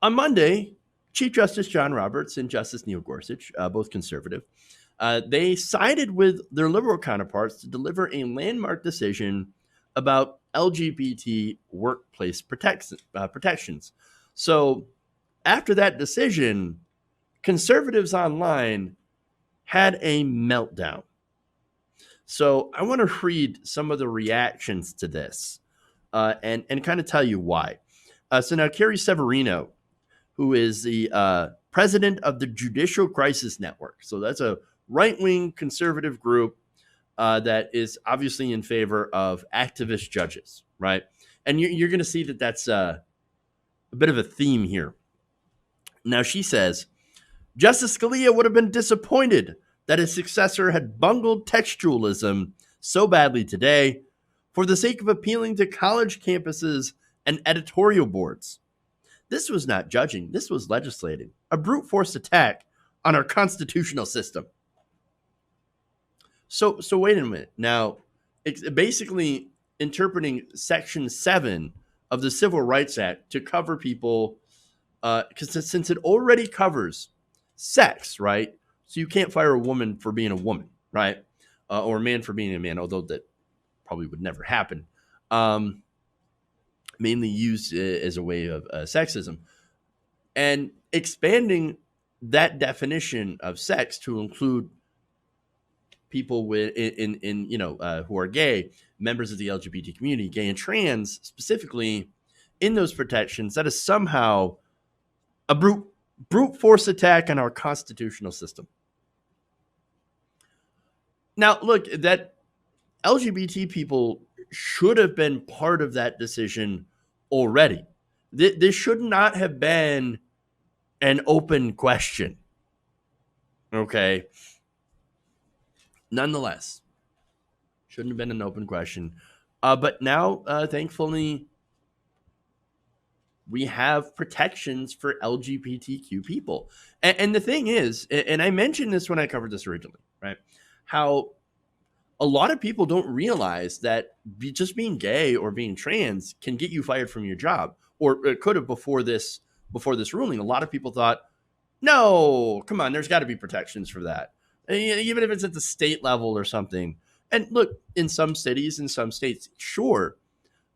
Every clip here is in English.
On Monday, Chief Justice John Roberts and Justice Neil Gorsuch, both conservative, they sided with their liberal counterparts to deliver a landmark decision about LGBT workplace protections. So, after that decision, conservatives online had a meltdown. So, I want to read some of the reactions to this and kind of tell you why. So, now Carrie Severino, who is the president of the Judicial Crisis Network. So that's a right-wing conservative group that is obviously in favor of activist judges, right? And you're going to see that that's a bit of a theme here. Now, she says, Justice Scalia would have been disappointed that his successor had bungled textualism so badly today for the sake of appealing to college campuses and editorial boards. This was not judging, this was legislating, a brute force attack on our constitutional system. So wait a minute. Now, it's basically interpreting Section 7 of the Civil Rights Act to cover people, because since it already covers sex, right? So you can't fire a woman for being a woman, right? Or a man for being a man, although that probably would never happen. Mainly used as a way of sexism, and expanding that definition of sex to include people with who are gay, members of the LGBT community, gay and trans specifically, in those protections. That is somehow a brute force attack on our constitutional system. Now, look, that LGBT people should have been part of that decision already. This should not have been an open question. Okay. Nonetheless, shouldn't have been an open question. But now, thankfully, we have protections for LGBTQ people. And the thing is, and I mentioned this when I covered this originally, right? How a lot of people don't realize that just being gay or being trans can get you fired from your job, or it could have before this ruling. A lot of people thought, no, come on, there's got to be protections for that, even if it's at the state level or something. And look, in some cities, in some states, sure,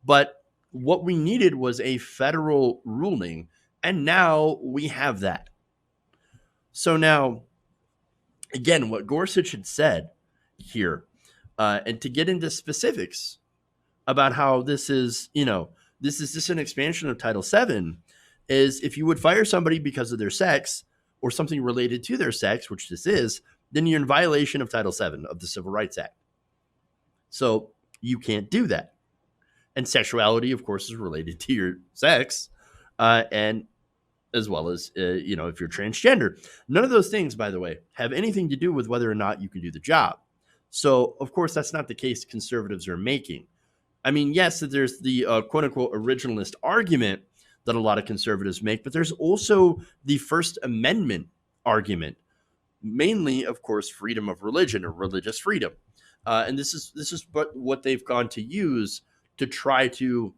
but what we needed was a federal ruling, and now we have that. So now, again, what Gorsuch had said here, and to get into specifics about how this is just an expansion of Title VII, is if you would fire somebody because of their sex or something related to their sex, which this is, then you're in violation of Title VII of the Civil Rights Act. So you can't do that. And sexuality, of course, is related to your sex, and as well as, if you're transgender. None of those things, by the way, have anything to do with whether or not you can do the job. So, of course, that's not the case conservatives are making. I mean, yes, there's the quote-unquote originalist argument that a lot of conservatives make, but there's also the First Amendment argument, mainly, of course, freedom of religion or religious freedom. And this is what they've gone to use to try to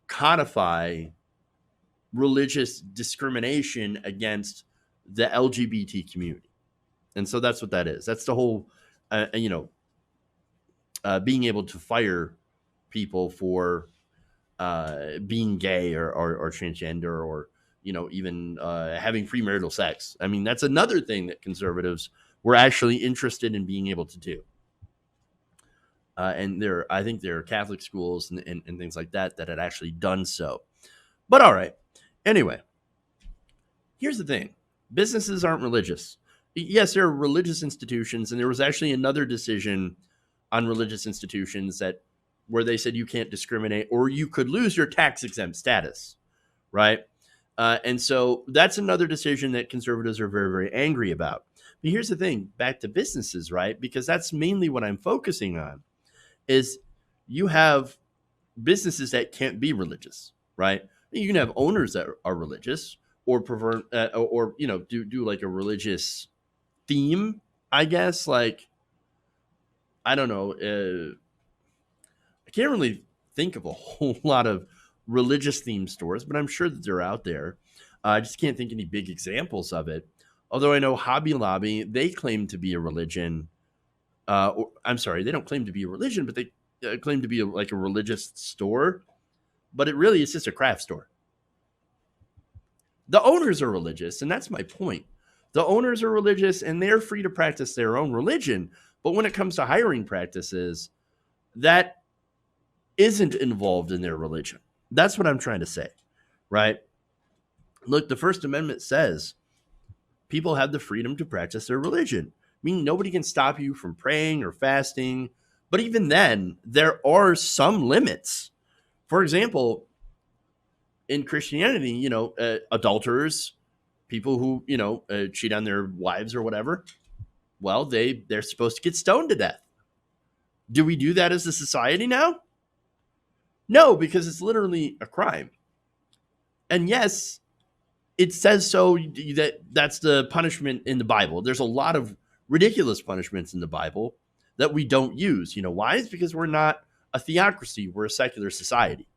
codify religious discrimination against the LGBT community. And so that's what that is. That's the whole, being able to fire people for being gay or transgender, or even having premarital sex. I mean, that's another thing that conservatives were actually interested in being able to do. And I think there are Catholic schools and things like that had actually done so. But all right. Anyway, here's the thing. Businesses aren't religious. Yes, there are religious institutions, and there was actually another decision on religious institutions where they said you can't discriminate, or you could lose your tax-exempt status, right? And so that's another decision that conservatives are very, very angry about. But here's the thing, back to businesses, right? Because that's mainly what I'm focusing on, is you have businesses that can't be religious, right? You can have owners that are religious, or pervert, or do like a religious theme, I guess. Like, I don't know. I can't really think of a whole lot of religious themed stores, but I'm sure that they're out there. I just can't think any big examples of it. Although I know Hobby Lobby, they claim to be a religion. I'm sorry, they don't claim to be a religion, but they claim to be like a religious store. But it really is just a craft store. The owners are religious, and that's my point. The owners are religious, and they're free to practice their own religion. But when it comes to hiring practices, that isn't involved in their religion. That's what I'm trying to say, right? Look, the First Amendment says people have the freedom to practice their religion, meaning nobody can stop you from praying or fasting. But even then, there are some limits. For example, in Christianity, adulterers, people who, cheat on their wives or whatever, well, they're supposed to get stoned to death. Do we do that as a society now? No, because it's literally a crime. And yes, it says so that's the punishment in the Bible. There's a lot of ridiculous punishments in the Bible that we don't use. Why? It's because we're not a theocracy. We're a secular society.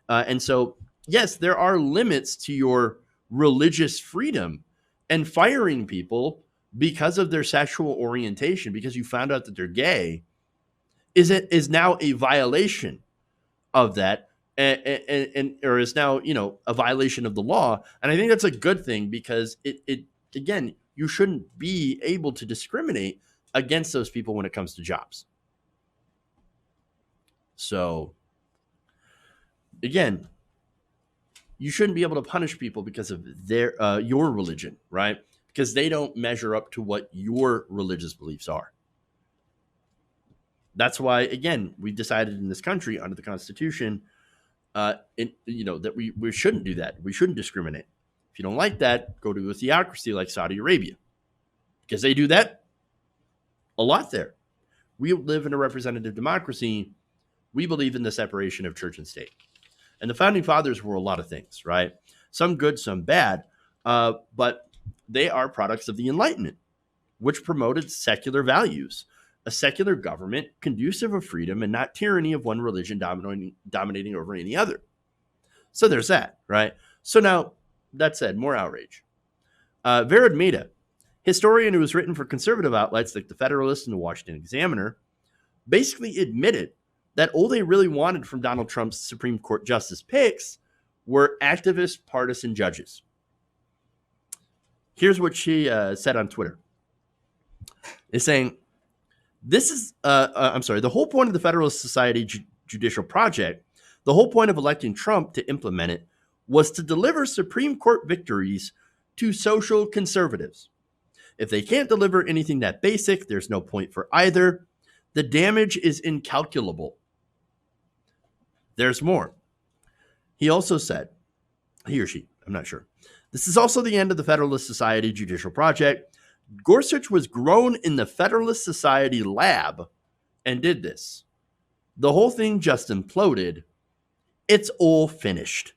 And so, yes, there are limits to your religious freedom, and firing people because of their sexual orientation, because you found out that they're gay, is now a violation of that, and or is now a violation of the law. And I think that's a good thing, because it again, you shouldn't be able to discriminate against those people when it comes to jobs. So again, you shouldn't be able to punish people because of your religion, right? Because they don't measure up to what your religious beliefs are. That's why, again, we decided in this country under the Constitution, that we shouldn't do that. We shouldn't discriminate. If you don't like that, go to a theocracy like Saudi Arabia, because they do that a lot there. We live in a representative democracy. We believe in the separation of church and state. And the founding fathers were a lot of things, right? Some good, some bad, but they are products of the Enlightenment, which promoted secular values, a secular government conducive of freedom and not tyranny of one religion dominating over any other. So there's that, right? So now, that said, more outrage. Vered Mehta, historian who has written for conservative outlets like The Federalist and The Washington Examiner, basically admitted that all they really wanted from Donald Trump's Supreme Court justice picks were activist partisan judges. Here's what she said on Twitter. It's saying, the whole point of the Federalist Society judicial project, the whole point of electing Trump to implement it, was to deliver Supreme Court victories to social conservatives. If they can't deliver anything that basic, there's no point for either. The damage is incalculable. There's more. He also said, he or she, I'm not sure, this is also the end of the Federalist Society judicial project. Gorsuch was grown in the Federalist Society lab and did this. The whole thing just imploded. It's all finished.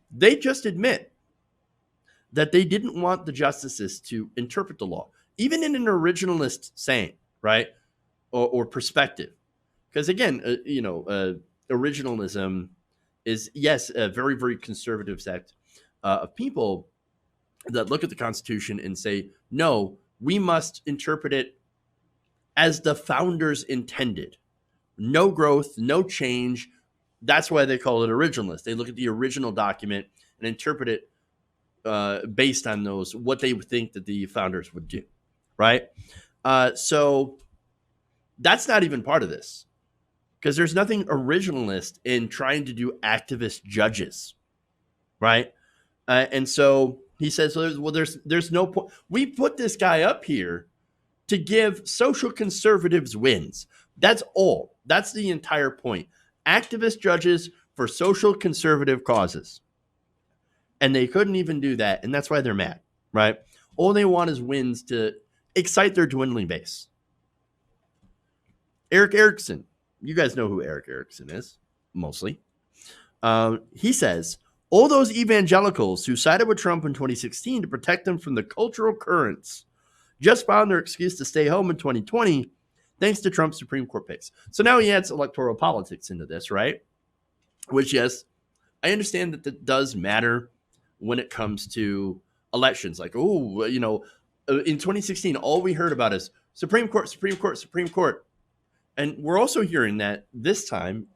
They just admit that they didn't want the justices to interpret the law, even in an originalist saying, right, or perspective. Because again, originalism is, yes, a very, very conservative sect of people that look at the Constitution and say, no, we must interpret it as the founders intended. No growth, no change. That's why they call it originalist. They look at the original document and interpret it based on what they would think that the founders would do, right? So that's not even part of this, because there's nothing originalist in trying to do activist judges, right? And so he says, well, there's no point. We put this guy up here to give social conservatives wins. That's all. That's the entire point. Activist judges for social conservative causes. And they couldn't even do that. And that's why they're mad, right? All they want is wins to excite their dwindling base. Eric Erickson. You guys know who Eric Erickson is, mostly. He says, all those evangelicals who sided with Trump in 2016 to protect them from the cultural currents just found their excuse to stay home in 2020 thanks to Trump's Supreme Court picks. So now he adds electoral politics into this, right? Which, yes, I understand that that does matter when it comes to elections. Like, oh, in 2016, all we heard about is Supreme Court, Supreme Court, Supreme Court. And we're also hearing that this time,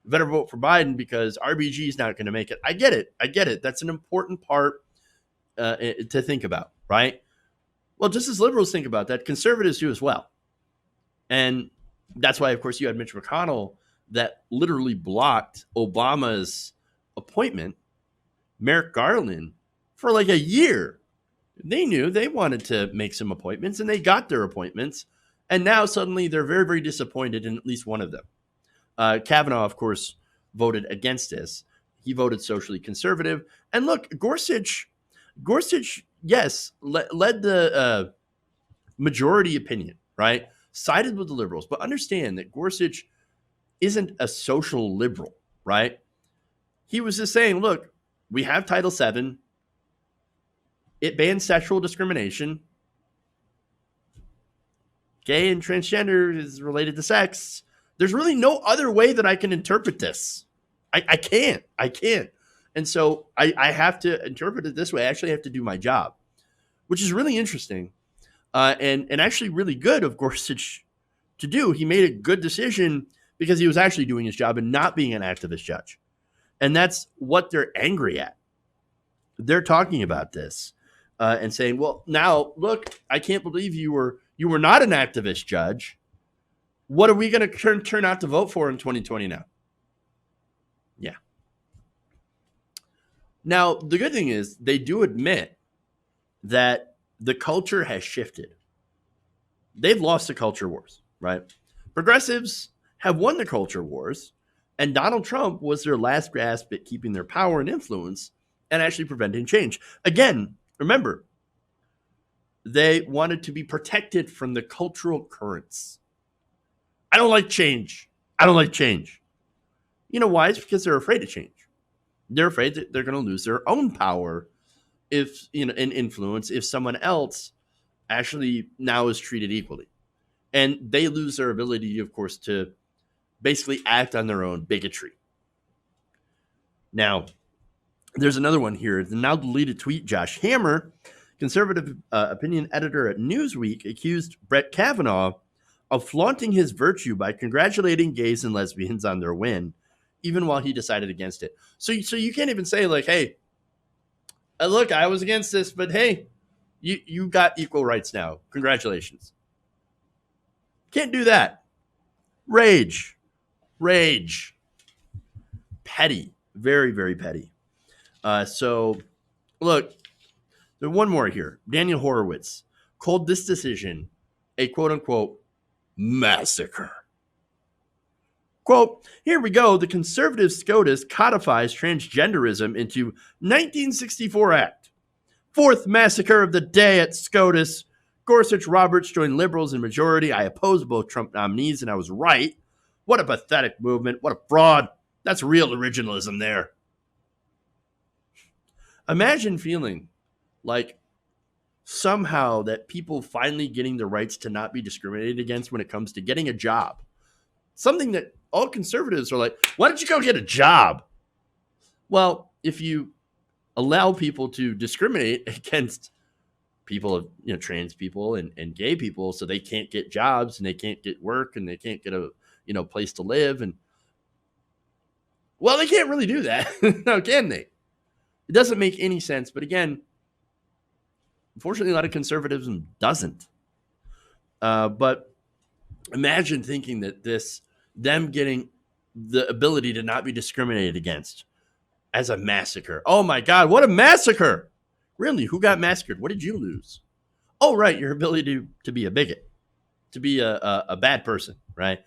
better vote for Biden because RBG is not going to make it. I get it. I get it. That's an important part to think about, right? Well, just as liberals think about that, conservatives do as well. And that's why, of course, you had Mitch McConnell that literally blocked Obama's appointment, Merrick Garland, for like a year. They knew they wanted to make some appointments, and they got their appointments. And now suddenly they're very, very disappointed in at least one of them. Kavanaugh, of course, voted against this. He voted socially conservative. And look, Gorsuch, yes, led the majority opinion, right? Sided with the liberals. But understand that Gorsuch isn't a social liberal, right? He was just saying, look, we have Title VII. It bans sexual discrimination. Gay and transgender is related to sex. There's really no other way that I can interpret this. I can't. And so I have to interpret it this way. I actually have to do my job, which is really interesting and actually really good of Gorsuch to do. He made a good decision because he was actually doing his job and not being an activist judge. And that's what they're angry at. They're talking about this and saying, well, now, look, I can't believe you were not an activist judge. What are we going to turn out to vote for in 2020 now? Yeah. Now, the good thing is they do admit that the culture has shifted. They've lost the culture wars, right? Progressives have won the culture wars, and Donald Trump was their last grasp at keeping their power and influence and actually preventing change. Again, remember, they wanted to be protected from the cultural currents. I don't like change. You know why? It's because they're afraid of change. They're afraid that they're going to lose their own power if, and influence if someone else actually now is treated equally. And they lose their ability, of course, to basically act on their own bigotry. Now, there's another one here. The now deleted tweet, Josh Hammer, conservative opinion editor at Newsweek, accused Brett Kavanaugh of flaunting his virtue by congratulating gays and lesbians on their win, even while he decided against it. So you can't even say like, hey, look, I was against this, but hey, you got equal rights now. Congratulations. Can't do that. Rage. Petty. Very, very petty. So, look, there's one more here. Daniel Horowitz called this decision a quote-unquote massacre. Quote, here we go. The conservative SCOTUS codifies transgenderism into 1964 Act. Fourth massacre of the day at SCOTUS. Gorsuch Roberts joined liberals in majority. I opposed both Trump nominees, and I was right. What a pathetic movement. What a fraud. That's real originalism there. Imagine feeling like somehow that people finally getting the rights to not be discriminated against when it comes to getting a job. Something that all conservatives are like, why don't you go get a job? Well, if you allow people to discriminate against people, trans people and gay people, so they can't get jobs and they can't get work and they can't get a place to live, and well, they can't really do that. Now, can they? It doesn't make any sense. But again, unfortunately, a lot of conservatism doesn't. But imagine thinking that them getting the ability to not be discriminated against as a massacre. Oh my God, what a massacre! Really, who got massacred? What did you lose? Oh, right, your ability to be a bigot, to be a bad person, right?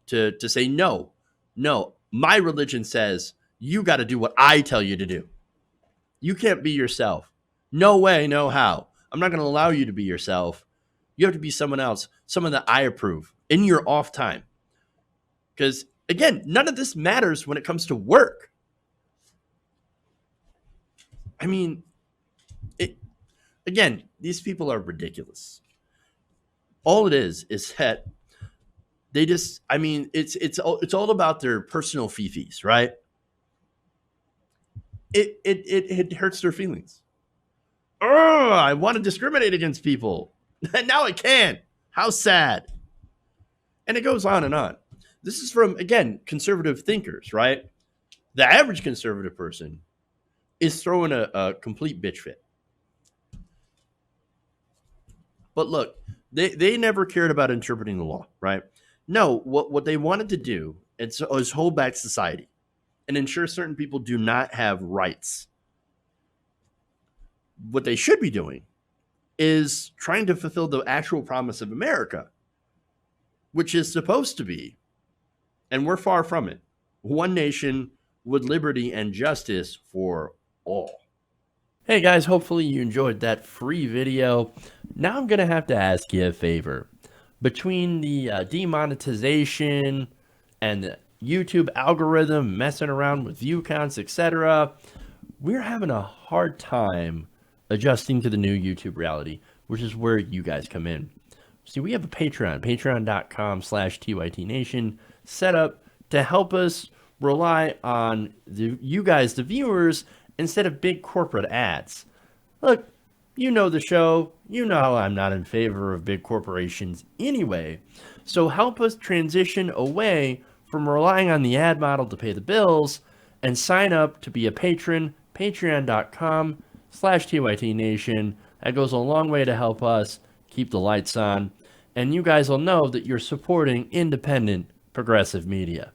To say no, my religion says you got to do what I tell you to do. You can't be yourself. No way, no how. I'm not going to allow you to be yourself. You have to be someone else, someone that I approve in your off time. Because, again, none of this matters when it comes to work. I mean, again, these people are ridiculous. All it is that they just, I mean, it's all about their personal fifis, right? it hurts their feelings. Oh, I want to discriminate against people. And now I can't. How sad. And it goes on and on. This is from, again, conservative thinkers, right? The average conservative person is throwing a complete bitch fit. But look, they never cared about interpreting the law, right? No, what they wanted to do is hold back society and ensure certain people do not have rights. What they should be doing is trying to fulfill the actual promise of America, which is supposed to be, and we're far from it, one nation with liberty and justice for all. Hey guys, hopefully you enjoyed that free video. Now I'm going to have to ask you a favor. Between the demonetization and the YouTube algorithm messing around with view counts, etc., we're having a hard time adjusting to the new YouTube reality, which is where you guys come in. See, we have a Patreon, patreon.com/TYTNation, set up to help us rely on you guys, the viewers, instead of big corporate ads. Look, you know the show. You know I'm not in favor of big corporations anyway. So help us transition away from relying on the ad model to pay the bills and sign up to be a patron, patreon.com/TYTNation. That goes a long way to help us keep the lights on. And you guys will know that you're supporting independent, progressive media.